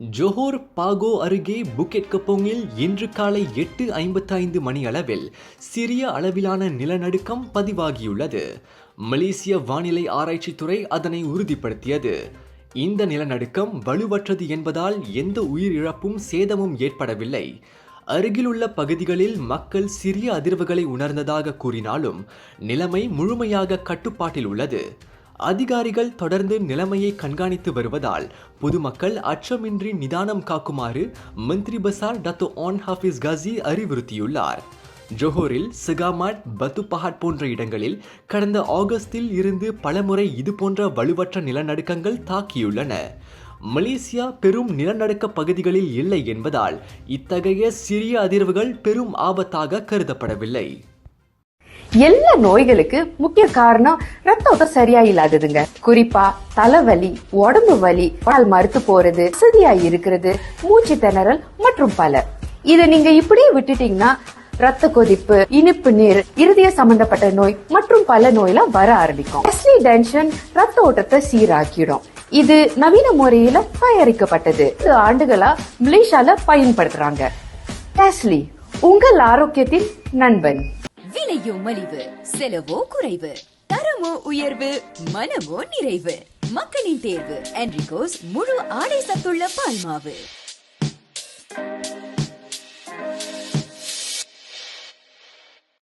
Johor பாகோ அருகே புக்கெட் கப்போங்கில் இன்று காலை 8:55 மணியளவில் சிறிய அளவிலான நிலநடுக்கம் பதிவாகியுள்ளது. மலேசிய வானிலை ஆராய்ச்சித்துறை அதனை உறுதிப்படுத்தியது. இந்த நிலநடுக்கம் வலுவற்றது என்பதால் எந்த உயிரிழப்பும் சேதமும் ஏற்படவில்லை. அருகிலுள்ள பகுதிகளில் மக்கள் சிறிய அதிர்வுகளை உணர்ந்ததாக கூறினாலும் நிலைமை முழுமையாக கட்டுப்பாட்டில் உள்ளது. அதிகாரிகள் தொடர்ந்து நிலைமையை கண்காணித்து வருவதால் பொதுமக்கள் அச்சமின்றி நிதானம் காக்குமாறு மந்திரி பசார் டத்தோ ஆன் ஹாஃபிஸ் காசி அறிவுறுத்தியுள்ளார். ஜோஹரில் சிகாமாட், பத்துபஹாட் போன்ற இடங்களில் கடந்த ஆகஸ்டில் இருந்து பலமுறை இதுபோன்ற வலுவற்ற நிலநடுக்கங்கள் தாக்கியுள்ளன. மலேசியா பெரும் நிலநடுக்க பகுதிகளில் இல்லை என்பதால் இத்தகைய சிறிய அதிர்வுகள் பெரும் ஆபத்தாக கருதப்படவில்லை. எல்லா நோய்களுக்கு முக்கிய காரணம் ரத்த ஓட்டம் சரியா இல்லாததுங்க. குறிப்பா தலைவலி, உடம்பு வலி, பால் மறுத்து போறது, வசதியா இருக்கிறது, மூச்சு திணறல் மற்றும் பல. இத நீங்க இப்படியே விட்டுட்டீங்கன்னா ரத்த கொதிப்பு, இனிப்பு நீர், இருதய சம்பந்தப்பட்ட நோய் மற்றும் பல நோயெல்லாம் வர ஆரம்பிக்கும். டென்ஷன் ரத்த ஓட்டத்தை சீராக்கிடும். இது நவீன முறையில தயாரிக்கப்பட்டது. 2 ஆண்டுகளா மலேசியால பயன்படுத்துறாங்க. டெஸ்லி, உங்கள் ஆரோக்கியத்தின் நண்பன். விலையோ மலிவு, செலவோ குறைவு, தரமோ உயர்வு, மனமோ நிறைவு. மக்களின் தேர்வு என்ரிகோஸ் முழு ஆடை சத்துள்ள பால்மாவு.